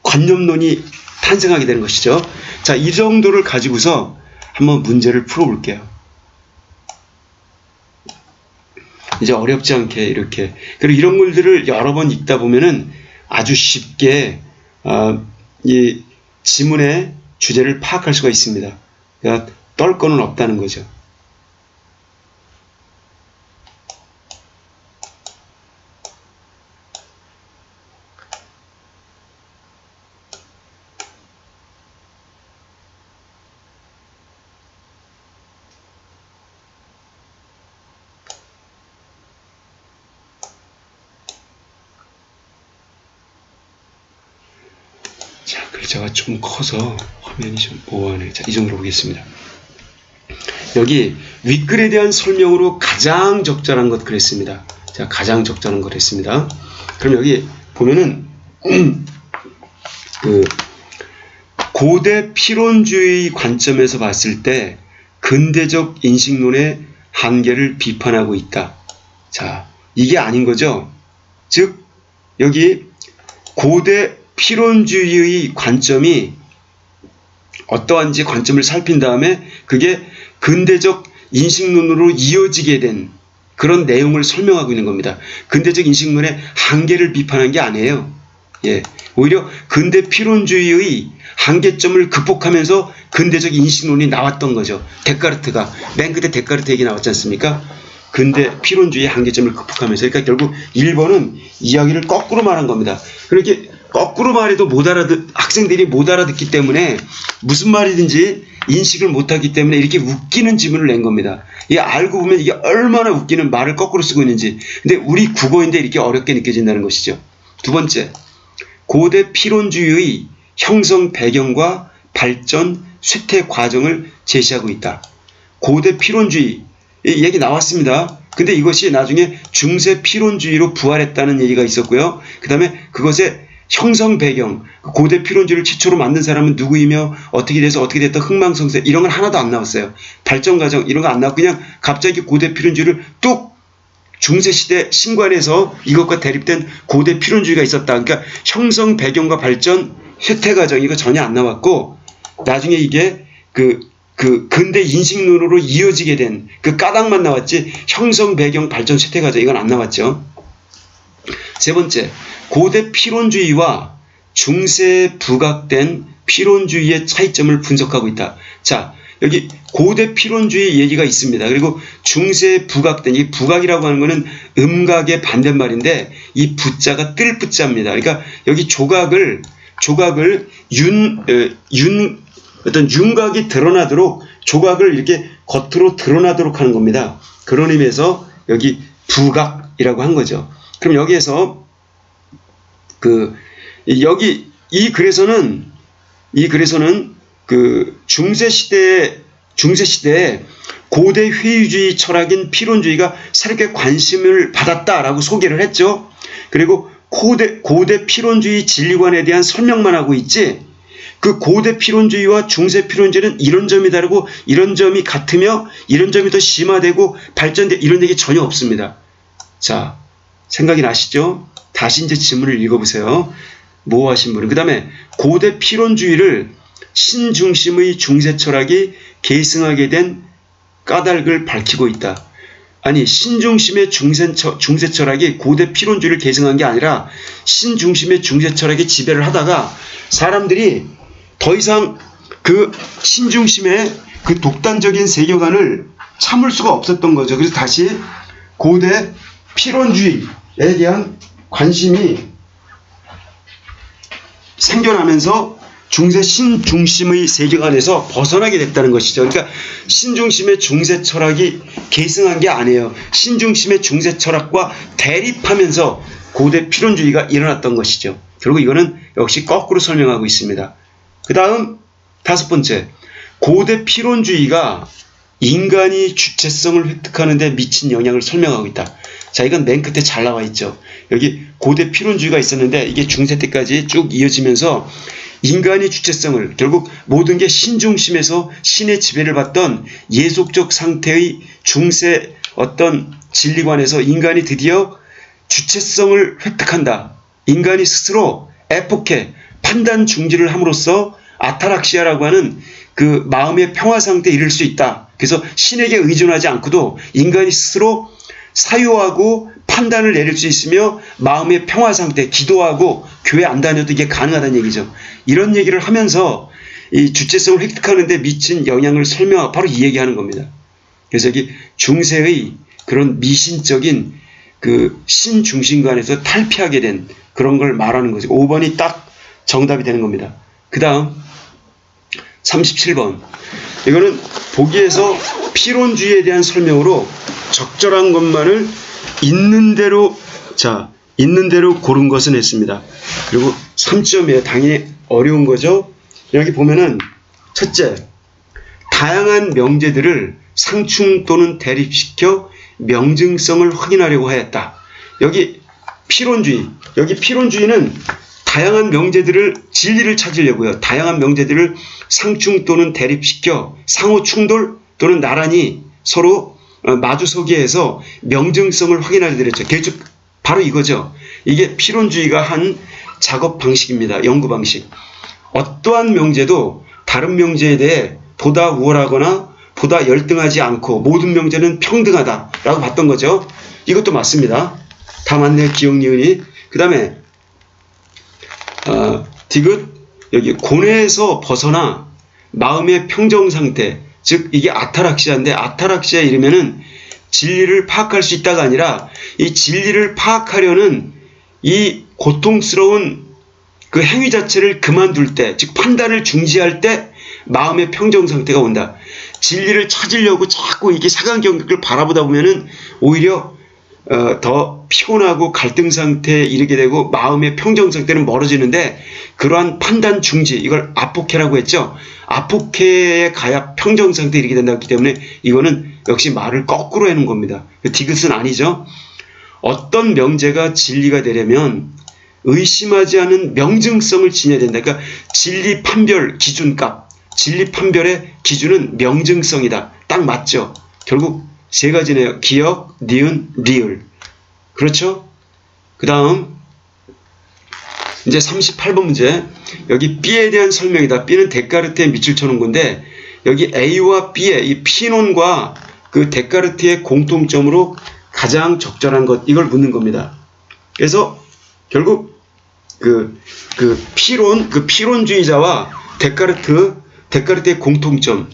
관념론이 탄생하게 되는 것이죠. 자, 이 정도를 가지고서 한번 문제를 풀어볼게요. 이제 어렵지 않게 이렇게. 그리고 이런 글들을 여러 번 읽다 보면은 아주 쉽게 이 지문의 주제를 파악할 수가 있습니다. 그러니까 떨 거는 없다는 거죠. 자, 글자가 좀 커서 화면이 좀 오하네. 자, 이 정도로 보겠습니다. 여기 윗글에 대한 설명으로 가장 적절한 것 그랬습니다. 자, 가장 적절한 것 그랬습니다. 그럼 여기 보면은 고대 필연주의 관점에서 봤을 때 근대적 인식론의 한계를 비판하고 있다. 자, 이게 아닌 거죠. 즉 여기 고대 필연주의의 관점이 어떠한지 관점을 살핀 다음에 그게 근대적 인식론으로 이어지게 된 그런 내용을 설명하고 있는 겁니다. 근대적 인식론의 한계를 비판한 게 아니에요. 예, 오히려 근대 필연주의의 한계점을 극복하면서 근대적 인식론이 나왔던 거죠. 데카르트가 맨 끝에 데카르트 얘기 나왔지 않습니까? 근대 필연주의의 한계점을 극복하면서. 그러니까 결국 1번은 이야기를 거꾸로 말한 겁니다. 그렇게 거꾸로 말해도 학생들이 못 알아듣기 때문에 무슨 말이든지 인식을 못하기 때문에 이렇게 웃기는 지문을 낸 겁니다. 이게 알고 보면 이게 얼마나 웃기는 말을 거꾸로 쓰고 있는지. 근데 우리 국어인데 이렇게 어렵게 느껴진다는 것이죠. 두 번째, 고대 필연주의의 형성 배경과 발전, 쇠퇴 과정을 제시하고 있다. 고대 필연주의 얘기 나왔습니다. 근데 이것이 나중에 중세 필연주의로 부활했다는 얘기가 있었고요. 그 다음에 그것의 형성 배경, 고대 필연주의를 최초로 만든 사람은 누구이며 어떻게 돼서 어떻게 됐다, 흥망성쇠 이런 건 하나도 안 나왔어요. 발전 과정 이런 거 안 나왔고 그냥 갑자기 고대 필연주의를 뚝 중세시대 신관에서 이것과 대립된 고대 필연주의가 있었다. 그러니까 형성 배경과 발전, 쇠퇴 과정 이거 전혀 안 나왔고 나중에 이게 근대 인식론으로 이어지게 된 그 까닭만 나왔지 형성 배경, 발전, 쇠퇴 과정 이건 안 나왔죠. 세 번째, 고대 필연주의와 중세에 부각된 필연주의의 차이점을 분석하고 있다. 자, 여기 고대 필연주의 얘기가 있습니다. 그리고 중세에 부각된, 이 부각이라고 하는 것은 음각의 반대말인데 이 부자가 뜰 부자입니다. 그러니까 여기 조각을 어떤 윤곽이 드러나도록 조각을 이렇게 겉으로 드러나도록 하는 겁니다. 그런 의미에서 여기 부각이라고 한 거죠. 그럼 여기에서 여기 이 글에서는 중세 시대에 고대 회의주의 철학인 필연주의가 새롭게 관심을 받았다라고 소개를 했죠. 그리고 고대 필연주의 진리관에 대한 설명만 하고 있지, 그 고대 필연주의와 중세 필연주의는 이런 점이 다르고 이런 점이 같으며 이런 점이 더 심화되고 발전돼 이런 얘기 전혀 없습니다. 자, 생각이 나시죠? 다시 이제 지문을 읽어보세요. 모호하신 분은. 그 다음에 고대 필연주의를 신중심의 중세 철학이 계승하게 된 까닭을 밝히고 있다. 아니, 신중심의 중세 철학이 고대 필연주의를 계승한 게 아니라 신중심의 중세 철학이 지배를 하다가 사람들이 더 이상 그 신중심의 그 독단적인 세계관을 참을 수가 없었던 거죠. 그래서 다시 고대 필연주의에 대한 관심이 생겨나면서 중세 신중심의 세계관에서 벗어나게 됐다는 것이죠. 그러니까 신중심의 중세 철학이 계승한 게 아니에요. 신중심의 중세 철학과 대립하면서 고대 필연주의가 일어났던 것이죠. 결국 이거는 역시 거꾸로 설명하고 있습니다. 그 다음 다섯 번째, 고대 필연주의가 인간이 주체성을 획득하는 데 미친 영향을 설명하고 있다. 자, 이건 맨 끝에 잘 나와 있죠. 여기 고대 필연주의가 있었는데 이게 중세 때까지 쭉 이어지면서 인간이 주체성을, 결국 모든 게 신중심에서 신의 지배를 받던 예속적 상태의 중세 어떤 진리관에서 인간이 드디어 주체성을 획득한다. 인간이 스스로 에포케, 판단 중지를 함으로써 아타락시아라고 하는 그 마음의 평화 상태에 이를 수 있다. 그래서 신에게 의존하지 않고도 인간이 스스로 사유하고 판단을 내릴 수 있으며 마음의 평화 상태, 기도하고 교회 안 다녀도 이게 가능하다는 얘기죠. 이런 얘기를 하면서 이 주체성을 획득하는 데 미친 영향을 설명하고 바로 이 얘기하는 겁니다. 그래서 여기 중세의 그런 미신적인 그 신중심관에서 탈피하게 된 그런 걸 말하는 거죠. 5번이 딱 정답이 되는 겁니다. 그 다음 37번. 이거는 보기에서 필연주의에 대한 설명으로 적절한 것만을 있는 대로 고른 것은 했습니다. 그리고 3점이에요. 당연히 어려운 거죠. 여기 보면은 첫째, 다양한 명제들을 상충 또는 대립시켜 명증성을 확인하려고 하였다. 여기 필연주의는 다양한 명제들을 진리를 찾으려고요. 다양한 명제들을 상충 또는 대립시켜 상호 충돌 또는 나란히 서로 마주서기에서 명증성을 확인하게 되었죠. 즉 바로 이거죠. 이게 필론주의가 한 작업 방식입니다. 연구 방식. 어떠한 명제도 다른 명제에 대해 보다 우월하거나 보다 열등하지 않고 모든 명제는 평등하다라고 봤던 거죠. 이것도 맞습니다. 다 맞네요. 기억, 니은이. 그 다음에 디귿 여기 고뇌에서 벗어나 마음의 평정 상태, 즉 이게 아타락시아인데, 아타락시아 이러면은 진리를 파악할 수 있다가 아니라 이 진리를 파악하려는 이 고통스러운 그 행위 자체를 그만둘 때, 즉 판단을 중지할 때 마음의 평정 상태가 온다. 진리를 찾으려고 자꾸 이게 사각경격을 바라보다 보면은 오히려 더 피곤하고 갈등 상태에 이르게 되고 마음의 평정 상태는 멀어지는데, 그러한 판단 중지, 이걸 아포케라고 했죠. 아포케에 가야 평정 상태에 이르게 된다기 때문에 이거는 역시 말을 거꾸로 해놓은 겁니다. 디귿은 아니죠. 어떤 명제가 진리가 되려면 의심하지 않은 명증성을 지녀야 된다. 그러니까 진리 판별 기준값, 진리 판별의 기준은 명증성이다. 딱 맞죠. 결국 세 가지네요. 기억, 니은, 리을. 그렇죠? 그 다음 이제 38번 문제. 여기 B에 대한 설명이다. B는 데카르트에 밑줄 쳐놓은 건데, 여기 A와 B의 이 P론과 그 데카르트의 공통점으로 가장 적절한 것, 이걸 묻는 겁니다. 그래서 결국 그 P론주의자와 데카르트의 공통점,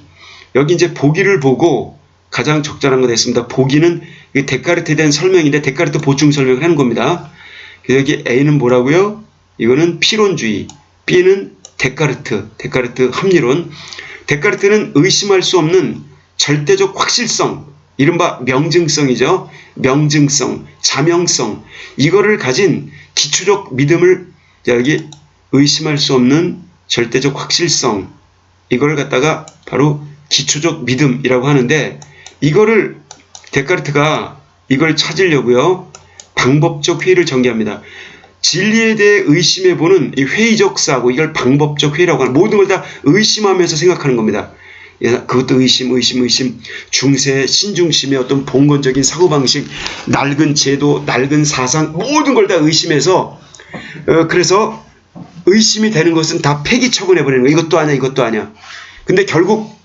여기 이제 보기를 보고 가장 적절한 거 됐습니다. 보기는 데카르트에 대한 설명인데 데카르트 보충 설명을 하는 겁니다. 여기 A는 뭐라고요? 이거는 P론주의, B는 데카르트 합리론. 데카르트는 의심할 수 없는 절대적 확실성, 이른바 명증성이죠. 명증성, 자명성, 이거를 가진 기초적 믿음을, 여기 의심할 수 없는 절대적 확실성, 이걸 갖다가 바로 기초적 믿음이라고 하는데, 이거를 데카르트가 이걸 찾으려고요, 방법적 회의를 전개합니다. 진리에 대해 의심해보는 이 회의적 사고, 이걸 방법적 회의라고 하는, 모든 걸 다 의심하면서 생각하는 겁니다. 그것도 의심, 중세, 신중심의 어떤 봉건적인 사고방식, 낡은 제도, 낡은 사상, 모든 걸 다 의심해서, 그래서 의심이 되는 것은 다 폐기 처분해버리는 거예요. 이것도 아니야, 이것도 아니야. 근데 결국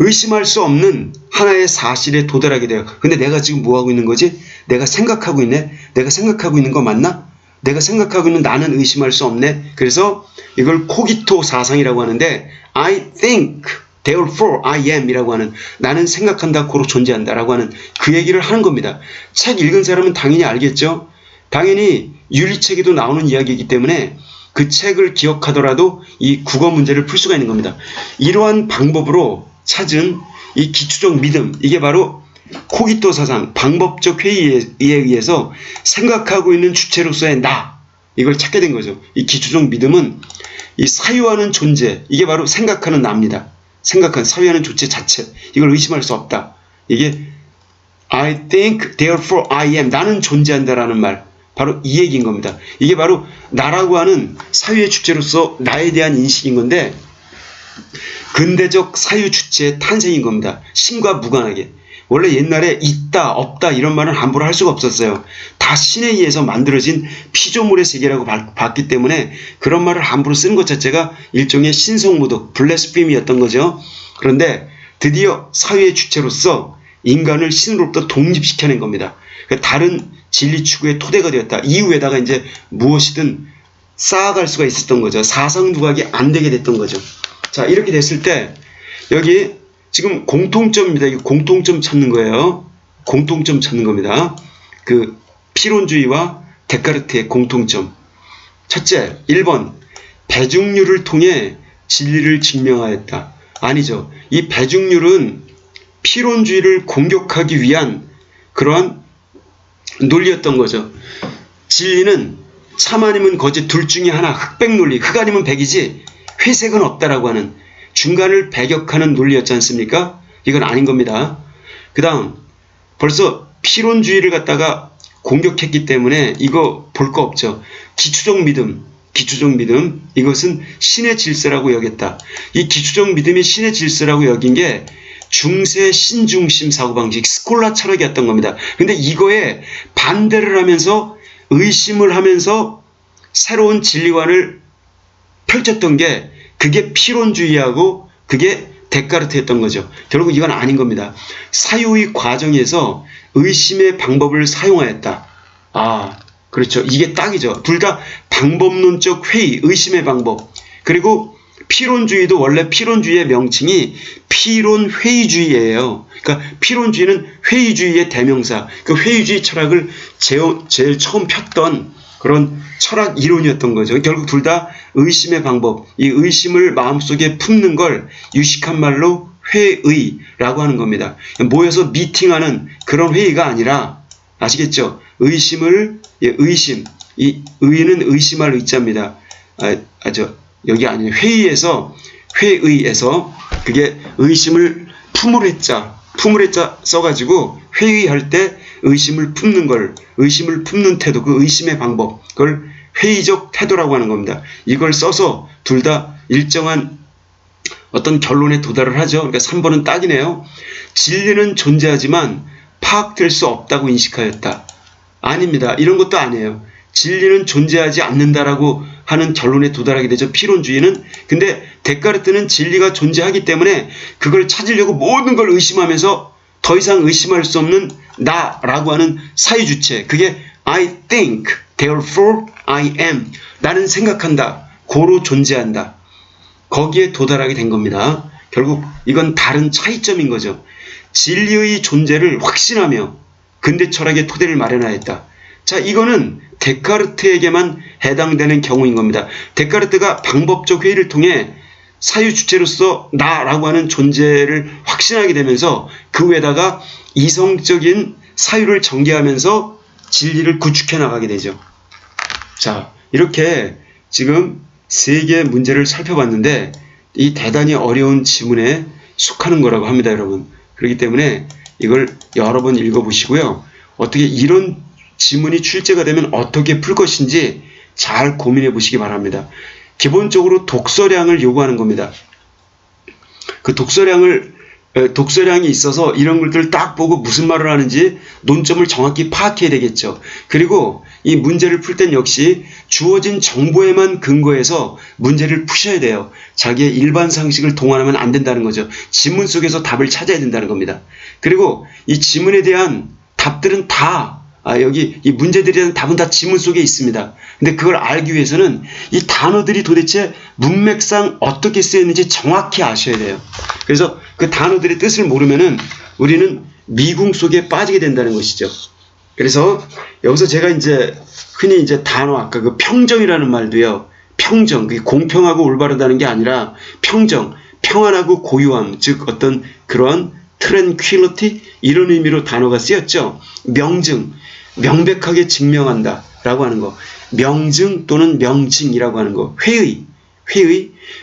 의심할 수 없는 하나의 사실에 도달하게 돼요. 근데 내가 지금 뭐 하고 있는 거지? 내가 생각하고 있네? 내가 생각하고 있는 거 맞나? 내가 생각하고 있는 나는 의심할 수 없네? 그래서 이걸 코기토 사상이라고 하는데, I think, therefore I am 이라고 하는, 나는 생각한다, 고로 존재한다 라고 하는 그 얘기를 하는 겁니다. 책 읽은 사람은 당연히 알겠죠? 당연히 윤리책에도 나오는 이야기이기 때문에 그 책을 기억하더라도 이 국어 문제를 풀 수가 있는 겁니다. 이러한 방법으로 찾은 이 기초적 믿음, 이게 바로 코기토 사상, 방법적 회의에 의해서 생각하고 있는 주체로서의 나, 이걸 찾게 된 거죠. 이 기초적 믿음은 이 사유하는 존재, 이게 바로 생각하는 나입니다. 생각하는, 사유하는 존재 자체, 이걸 의심할 수 없다. 이게 I think, therefore I am, 나는 존재한다라는 말, 바로 이 얘기인 겁니다. 이게 바로 나라고 하는 사유의 주체로서 나에 대한 인식인 건데, 근대적 사유 주체의 탄생인 겁니다. 신과 무관하게. 원래 옛날에 있다, 없다 이런 말은 함부로 할 수가 없었어요. 다 신에 의해서 만들어진 피조물의 세계라고 봤기 때문에 그런 말을 함부로 쓰는 것 자체가 일종의 신성모독, 블레스피미였던 거죠. 그런데 드디어 사유의 주체로서 인간을 신으로부터 독립시켜낸 겁니다. 다른 진리 추구의 토대가 되었다. 이후에다가 이제 무엇이든 쌓아갈 수가 있었던 거죠. 사상 누각이 안 되게 됐던 거죠. 자, 이렇게 됐을 때 여기 지금 공통점입니다. 이 공통점 찾는 거예요. 공통점 찾는 겁니다. 그 피론주의와 데카르트의 공통점. 첫째, 1번 배중률을 통해 진리를 증명하였다. 아니죠. 이 배중률은 피론주의를 공격하기 위한 그러한 논리였던 거죠. 진리는 참 아니면 거짓 둘 중에 하나, 흑백 논리, 흑 아니면 백이지 회색은 없다라고 하는 중간을 배격하는 논리였지 않습니까? 이건 아닌 겁니다. 그 다음 벌써 피론주의를 갖다가 공격했기 때문에 이거 볼 거 없죠. 기초적 믿음, 이것은 신의 질서라고 여겼다. 이 기초적 믿음이 신의 질서라고 여긴 게 중세 신중심 사고방식, 스콜라 철학이었던 겁니다. 근데 이거에 반대를 하면서 의심을 하면서 새로운 진리관을 펼쳤던 게 그게 피론주의하고 그게 데카르트였던 거죠. 결국 이건 아닌 겁니다. 사유의 과정에서 의심의 방법을 사용하였다. 그렇죠. 이게 딱이죠. 둘 다 방법론적 회의, 의심의 방법. 그리고 피론주의도 원래 피론주의의 명칭이 피론회의주의예요. 그러니까 피론주의는 회의주의의 대명사. 그 회의주의 철학을 제일 처음 폈던 그런 철학 이론이었던 거죠. 결국 둘 다 의심의 방법, 이 의심을 마음속에 품는 걸 유식한 말로 회의라고 하는 겁니다. 모여서 미팅하는 그런 회의가 아니라, 아시겠죠? 의심, 이 의는 의심할 의자입니다. 여기 아니에요. 회의에서 그게 의심을 품을 해자 써가지고 회의할 때 의심을 품는 태도, 그 의심의 방법, 그걸 회의적 태도라고 하는 겁니다. 이걸 써서 둘 다 일정한 어떤 결론에 도달을 하죠. 그러니까 3번은 딱이네요. 진리는 존재하지만 파악될 수 없다고 인식하였다. 아닙니다. 이런 것도 아니에요. 진리는 존재하지 않는다라고 하는 결론에 도달하게 되죠. 피론주의는. 근데 데카르트는 진리가 존재하기 때문에 그걸 찾으려고 모든 걸 의심하면서 더 이상 의심할 수 없는 나라고 하는 사유주체. 그게 I think, therefore I am. 나는 생각한다. 고로 존재한다. 거기에 도달하게 된 겁니다. 결국 이건 다른 차이점인 거죠. 진리의 존재를 확신하며 근대 철학의 토대를 마련하였다. 자, 이거는 데카르트에게만 해당되는 경우인 겁니다. 데카르트가 방법적 회의를 통해 사유 주체로서 나라고 하는 존재를 확신하게 되면서 그 외에다가 이성적인 사유를 전개하면서 진리를 구축해 나가게 되죠. 자, 이렇게 지금 세 개의 문제를 살펴봤는데 이 대단히 어려운 지문에 속하는 거라고 합니다, 여러분. 그렇기 때문에 이걸 여러 번 읽어보시고요. 어떻게 이런 지문이 출제가 되면 어떻게 풀 것인지 잘 고민해 보시기 바랍니다. 기본적으로 독서량을 요구하는 겁니다. 그 독서량이 있어서 이런 것들을 딱 보고 무슨 말을 하는지 논점을 정확히 파악해야 되겠죠. 그리고 이 문제를 풀 땐 역시 주어진 정보에만 근거해서 문제를 푸셔야 돼요. 자기의 일반 상식을 동원하면 안 된다는 거죠. 지문 속에서 답을 찾아야 된다는 겁니다. 그리고 이 지문에 대한 답들은 다 여기 이 문제들에 대한 답은 다 지문 속에 있습니다. 근데 그걸 알기 위해서는 이 단어들이 도대체 문맥상 어떻게 쓰였는지 정확히 아셔야 돼요. 그래서 그 단어들의 뜻을 모르면은 우리는 미궁 속에 빠지게 된다는 것이죠. 그래서 여기서 제가 흔히 단어 아까 그 평정이라는 말도요. 평정, 그게 공평하고 올바르다는 게 아니라 평정, 평안하고 고요함, 즉 어떤 그런 tranquility 이런 의미로 단어가 쓰였죠. 명증, 명백하게 증명한다 라고 하는 거. 명증 또는 명징이라고 하는 거. 회의,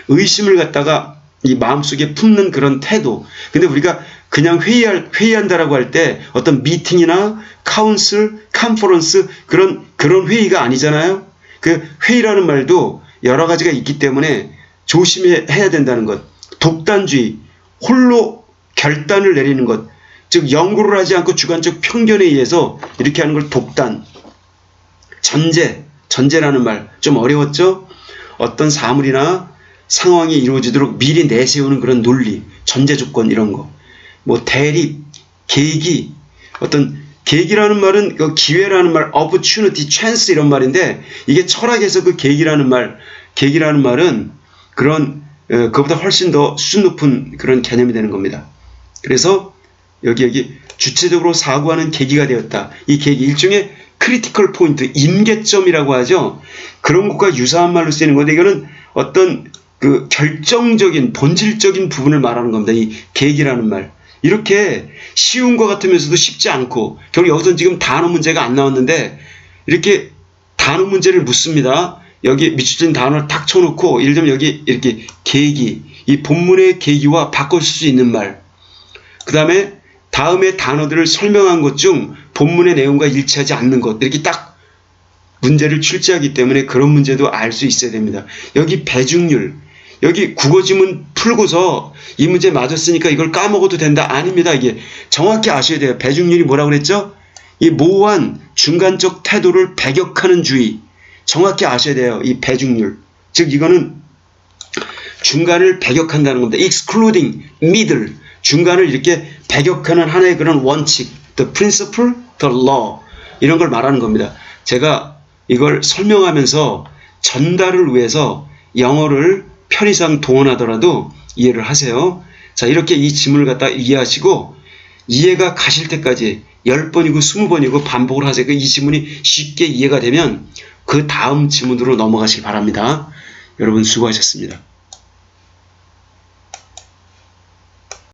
의심을 갖다가 이 마음속에 품는 그런 태도. 근데 우리가 그냥 회의한다라고 할 때 어떤 미팅이나 카운슬, 컨퍼런스 그런 회의가 아니잖아요. 그 회의라는 말도 여러 가지가 있기 때문에 조심해야 된다는 것. 독단주의, 홀로 결단을 내리는 것. 즉 연구를 하지 않고 주관적 편견에 의해서 이렇게 하는 걸 독단. 전제라는 말 좀 어려웠죠? 어떤 사물이나 상황이 이루어지도록 미리 내세우는 그런 논리, 전제 조건 이런 거. 뭐 대립, 계기, 어떤 계기라는 말은 그 기회라는 말, opportunity, chance 이런 말인데 이게 철학에서 그 계기라는 말은 그런 그것보다 훨씬 더 수준 높은 그런 개념이 되는 겁니다. 그래서 여기 주체적으로 사고하는 계기가 되었다. 이 계기 일종의 크리티컬 포인트, 임계점이라고 하죠. 그런 것과 유사한 말로 쓰이는 건데 이거는 어떤 그 결정적인 본질적인 부분을 말하는 겁니다. 이 계기라는 말. 이렇게 쉬운 것 같으면서도 쉽지 않고 결국 여기서는 지금 단어 문제가 안 나왔는데 이렇게 단어 문제를 묻습니다. 여기 밑줄진 단어를 탁 쳐놓고 예를 들면 여기 이렇게 계기, 이 본문의 계기와 바꿔줄 수 있는 말. 그 다음에 단어들을 설명한 것 중 본문의 내용과 일치하지 않는 것. 이렇게 딱 문제를 출제하기 때문에 그런 문제도 알 수 있어야 됩니다. 여기 배중률, 여기 국어지문 풀고서 이 문제 맞았으니까 이걸 까먹어도 된다. 아닙니다. 이게 정확히 아셔야 돼요. 배중률이 뭐라고 그랬죠? 이 모호한 중간적 태도를 배격하는 주의. 정확히 아셔야 돼요. 이 배중률. 즉 이거는 중간을 배격한다는 겁니다. excluding middle. 중간을 이렇게 배격하는 하나의 그런 원칙. the principle, the law. 이런 걸 말하는 겁니다. 제가 이걸 설명하면서 전달을 위해서 영어를 편의상 동원하더라도 이해를 하세요. 자, 이렇게 이 지문을 갖다 이해하시고 이해가 가실 때까지 10번이고 20번이고 반복을 하세요. 이 지문이 쉽게 이해가 되면 그 다음 지문으로 넘어가시기 바랍니다. 여러분 수고하셨습니다.